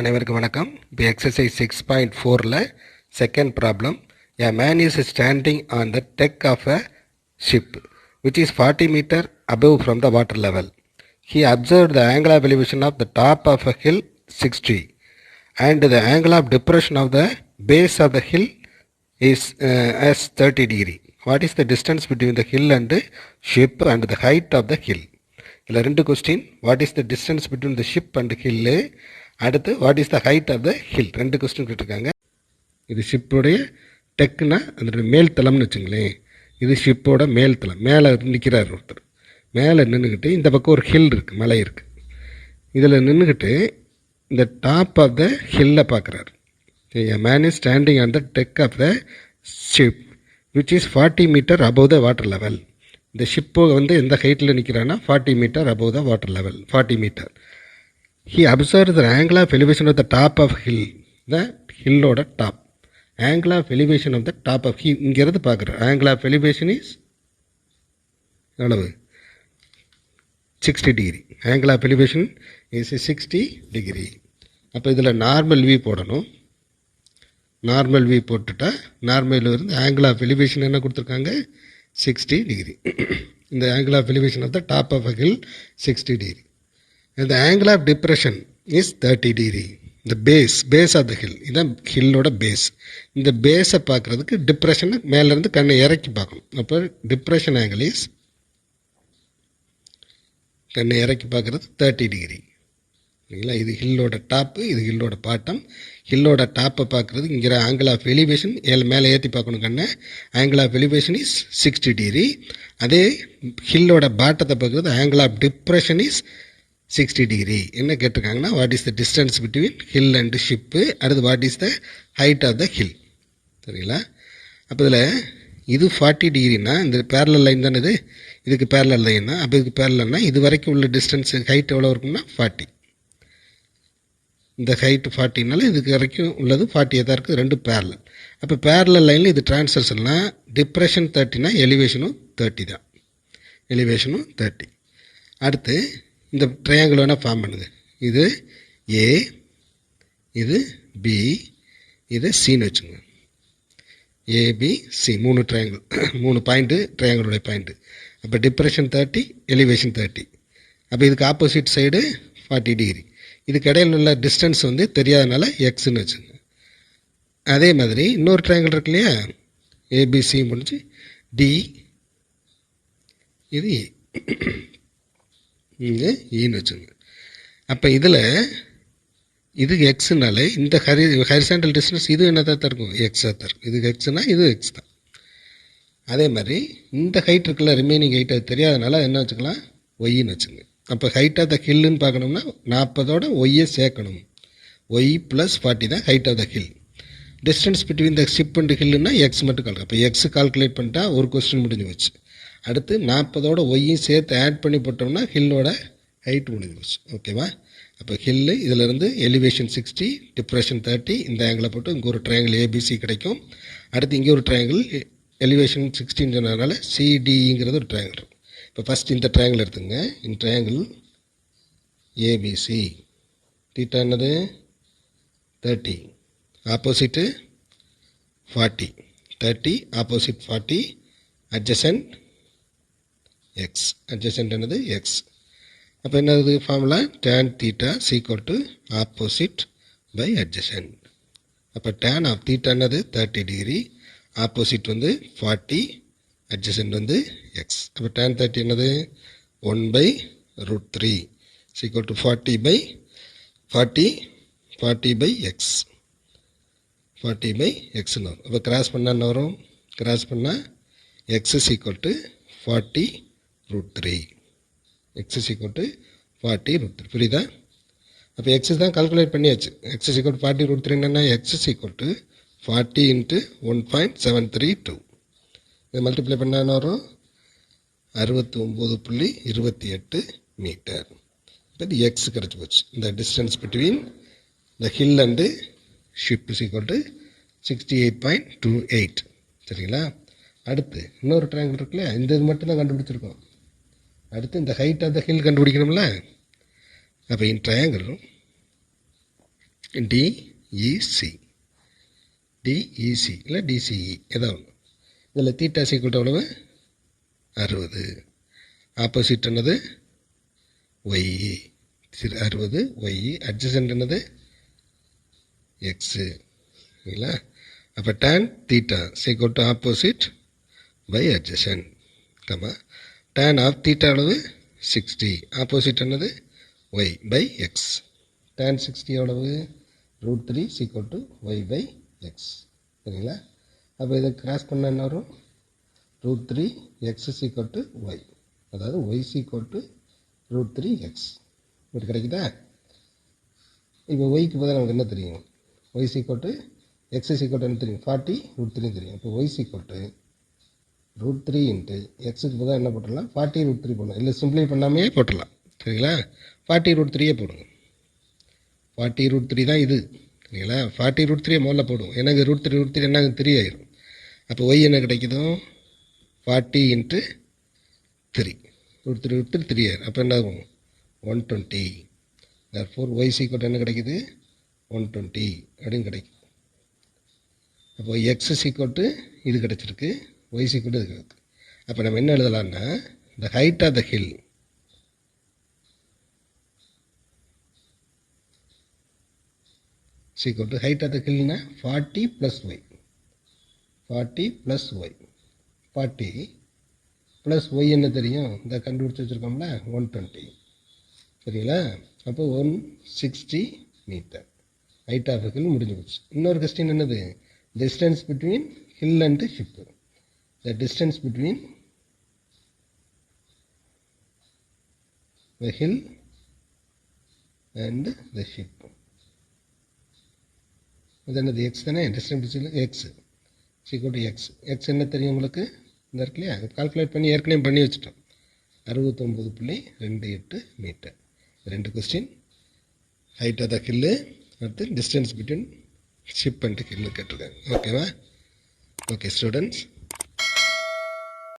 அனைவருக்கும் வணக்கம். இப்போ எக்ஸசைஸ் 6.4ல் second problem. A man is standing on the deck of a ship which is 40 meter above from the water level. He observed the angle of elevation of the top of a hill 60 and the angle of depression of the base of the hill is as 30 degree. What is the distance between the hill and the ship and the height of the hill? இதில் ரெண்டு question. What is the distance between the ship and hill, அடுத்து what is the height of the hill. ரெண்டு question கேட்டிருக்காங்க. இது ஷிப்போடைய டெக்குன்னா அதோட மேல் தளம்னு வச்சுங்களேன். இது ஷிப்போட மேல் தளம். மேலே நிற்கிறார் ஒருத்தர். மேலே நின்றுக்கிட்டு இந்த பக்கம் ஒரு ஹில் இருக்குது, மலை இருக்குது. இதில் நின்றுக்கிட்டு இந்த டாப் ஆஃப் த ஹில்லை பார்க்குறாரு. Man is standing on the deck of the ship which is 40 metre above the water level. இந்த ஷிப்போ வந்து எந்த ஹைட்டில் நிற்கிறான்னா 40 metre above the water level, 40 metre. He observe the angle of elevation of the top of hill, the ஹில்லோட top. Angle of elevation of the top of hill இங்கிறது பார்க்குறோம். Angle of elevation is எவ்வளவு? 60 degree. Angle of elevation is 60 degree. அப்போ இதில் normal view போடணும். Normal view போட்டுட்டா normal இருந்து angle of elevation என்ன கொடுத்துருக்காங்க? 60 டிகிரி. இந்த angle of elevation of the top of a hill 60 degree. இந்த angle of depression is 30 degree. இந்த பேஸ் ஆஃப் த ஹில், இதுதான் ஹில்லோட பேஸ். இந்த பேஸை பார்க்குறதுக்கு டிப்ரெஷனை மேலேருந்து கண்ணை இறக்கி பார்க்கணும். அப்போ டிப்ரெஷன் ஆங்கிள் இஸ், கண்ணை இறக்கி பார்க்குறது 30 டிகிரி. சரிங்களா? இது ஹில்லோட டாப்பு, இது ஹில்லோட பாட்டம். ஹில்லோட டாப்பை பார்க்குறது இங்கே ஆங்கிள் ஆஃப் எலிவேஷன் மேலே ஏற்றி பார்க்கணும் கண்ணை. Angle of elevation is 60 degree. அதே ஹில்லோட பாட்டத்தை பார்க்குறது angle of depression is 60 degree. என்ன கேட்டிருக்காங்கன்னா what is the distance between hill and ship, அடுத்து what is the height of the hill. சரிங்களா? அப்போ இதில் இது 40 டிகிரினா இந்த பேரலல் லைன் தானே இது, இதுக்கு பேரலல் லைன் தான். அப்போ இதுக்கு பேரலல்னா இது வரைக்கும் உள்ள டிஸ்டன்ஸ் ஹைட் எவ்வளோ இருக்குன்னா 40. இந்த ஹைட்டு 40னால இதுக்கு வரைக்கும் உள்ளது 40 தான் இருக்குது, ரெண்டு பேரலல். அப்போ பேரலல் லைனில் இது டிரான்ஸ்வர்சல்னால் டிப்ரெஷன் 30னா எலிவேஷனும் 30 தான். எலிவேஷனும் 30. அடுத்து இந்த ட்ரையாங்கிள் வேணால் ஃபார்ம் பண்ணுது. இது ஏ, இது பி, இது சின்னு வச்சுங்க. ஏபிசி 3 ட்ரையாங்கிள், 3 பாயிண்ட்டு ட்ரையாங்கிளுடைய பாயிண்ட்டு. அப்போ டிப்ரெஷன் 30, எலிவேஷன் 30. அப்போ இதுக்கு ஆப்போசிட் சைடு 40 டிகிரி. இதுக்கு இடையில் உள்ள டிஸ்டன்ஸ் வந்து தெரியாதனால எக்ஸ்ன்னு வச்சுங்க. அதே மாதிரி இன்னொரு ட்ரையாங்கிள் இருக்கு இல்லையா, ஏபிசி முடிஞ்சு டி, இது ஏ, இங்கே ஈன்னு வச்சுங்க. அப்போ இதில் இது எக்ஸுனால இந்த ஹரிசாண்டல் டிஸ்டன்ஸ் இது என்ன தான் இருக்கும்? எக்ஸாக தான் இருக்கும். இது எக்ஸ்னால் இது எக்ஸ் தான். அதே மாதிரி இந்த ஹைட் இருக்குல்ல, ரிமைனிங் ஹைட் அது தெரியாதனால என்ன வச்சுக்கலாம்? ஒய்ன்னு வச்சுங்க. அப்போ ஹைட் ஆஃப் த ஹில்லுன்னு பார்க்கணும்னா 40ஓட ஒய்யை சேர்க்கணும். ஒய் ப்ளஸ் 40 தான் height of the hill. Distance between the ship and ஹில்லுன்னா எக்ஸ் மட்டும் கால்குலேட். அப்போ எக்ஸ் கால்குலேட் பண்ணிட்டா ஒரு கொஸ்டின் முடிஞ்சு வச்சு. அடுத்து 40ஓட ஒய்யும் சேர்த்து ஆட் பண்ணி போட்டோம்னா ஹில்லோட ஹைட் முடிஞ்சு வச்சு. ஓகேவா? அப்போ ஹில்லு இதிலேருந்து எலிவேஷன் 60, டிப்ரெஷன் 30, இந்த ஆங்கிளை போட்டு இங்கே ஒரு ட்ரையாங்கிள் ஏபிசி கிடைக்கும். அடுத்து இங்கே ஒரு ட்ரையாங்கிள் எலிவேஷன் 60 சொன்னதுனால சிடிங்கிறது ஒரு ட்ரையாங்கிள். இப்போ ஃபஸ்ட் இந்த ட்ரையாங்கிள் எடுத்துங்க. இந்த ட்ரையாங்கிள் ஏபிசி, தீட்டா என்னது? 30, opposite 40, 30 opposite 40, adjacent X. Adjacent என்னது? எக்ஸ். அப்போ என்னது formula? tan theta equal to opposite by adjacent. அப்போ tan ஆஃப் தீட்டா என்னது? 30 டிகிரி, ஆப்போசிட் வந்து 40, அட்ஜசன்ட் வந்து எக்ஸ். அப்போ tan 30 என்னது? 1/√3 equal to 40 by 40, 40 by X, 40 by எக்ஸ்ன்னு வரும். அப்போ கிராஸ் பண்ணால் என்ன வரும்? கிராஸ் பண்ணால் X is equal to 40√3. X is equal to 40√3. புரியுதா? அப்போ எக்ஸ் தான் கால்குலேட் பண்ணியாச்சு. எக்ஸ் இஸ் ஈக்குவல் டு 40√3 என்னென்னா எக்ஸ் இஸ் ஈக்குவல் டு 40 × 1.732. இதை மல்டிப்ளை பண்ணால் என்ன வரும்? 69.28 மீட்டர். இப்போ இது எக்ஸ் கிடச்சி போச்சு. இந்த distance between the hill and ship is equal to 68.28. சரிங்களா? அடுத்து இன்னொரு ட்ரையாங்கிள் இருக்குல்ல, இந்த இது மட்டும்தான் கண்டுபிடிச்சிருக்கோம். அடுத்து இந்த ஹைட் ஆஃப் த ஹில் கண்டுபிடிக்கணும்ல. அப்போ இந்த ட்ரையாங்கிள் டிஇசி டிஇசி இல்லை டிசிஇ ஏதாவது ஒன்று. இதில் தீட்டா சீக்கிரம் எவ்வளவு 60. ஆப்போசிட் என்னது ஒய் 60 ஒய். அட்ஜசன்ட் என்னது எக்ஸு இல்லைங்களா. அப்போ tan தீட்டா சீக்கிரம் to opposite by adjacent comma tan of theta அளவு 60. ஆப்போசிட் என்னது ஒய் பை எக்ஸ். tan 60 எவ்வளவு √3 சீக்கிரம் டு ஒய் பை எக்ஸ் சரிங்களா. அப்போ இதை கிராஸ் பண்ண என்ன வரும் √3 எக்ஸ் சீக்கிரம் டு ஒய், அதாவது ஒய் சீக்கிரம் டு √3 எக்ஸ். இப்படி கிடைக்குதா. இப்போ ஒய்க்கு பதில் நமக்கு என்ன தெரியும், ஒய் சீக்கிரம் டு எக்ஸ் சீக்கிரம் என்ன தெரியும் 40 √3 தெரியும். இப்போ ஒய் சீக்கிரம் டு √3 இன்ட்டு எக்ஸுக்கு பதிலாக என்ன போட்டுடலாம் 40 √3 போடலாம். இல்லை சிம்பிளை பண்ணாமே போட்டுடலாம் சரிங்களா. 40 √3 போடுங்க. 40 √3 தான் இது சரிங்களா. 40 √3 முதல்ல போடுவோம். எனக்கு √3 என்ன 3 ஆயிரும். அப்போ ஒய் என்ன கிடைக்குதோ 40 இன்ட்டு 3 √3 3 ஆயிரும். அப்போ என்ன ஆகும் 120. தர்ஃபோர் ஒய் சீக்கிரம் என்ன கிடைக்குது 120 அப்படின்னு கிடைக்கும். அப்போ எக்ஸ் சீக்கிரம் இது கிடச்சிருக்கு, ஒய் சீக்கிரம் இது கிடக்கு. அப்போ நம்ம என்ன எழுதலாம்னா the height of the hill equal to height of the hill na 40 plus y. 40 plus y. 40 plus y என்ன தெரியும் இந்த கண்டுபிடிச்சு வச்சுருக்கோம்ல 120 சரிங்களா. அப்போ 160 மீட்டர் ஹைட் ஆஃப் ஹில் முடிஞ்சு போச்சு. இன்னொரு கொஸ்டின் என்னது distance between hill and ship. The distance between the hill and the ship இது என்னது எக்ஸ் தானே. டிஸ்டன்ஸ் எக்ஸ் சீக்கிரம் டு எக்ஸ். எக்ஸ் என்ன தெரியும் உங்களுக்கு இந்த இருக்கு இல்லையா, கால்குலேட் பண்ணி ஏற்கனவே பண்ணி வச்சுட்டோம் 69.28 metre. 2 question height of the hill அடுத்து distance between ship and hill கேட்டிருக்காங்க. ஓகேவா. Okay students.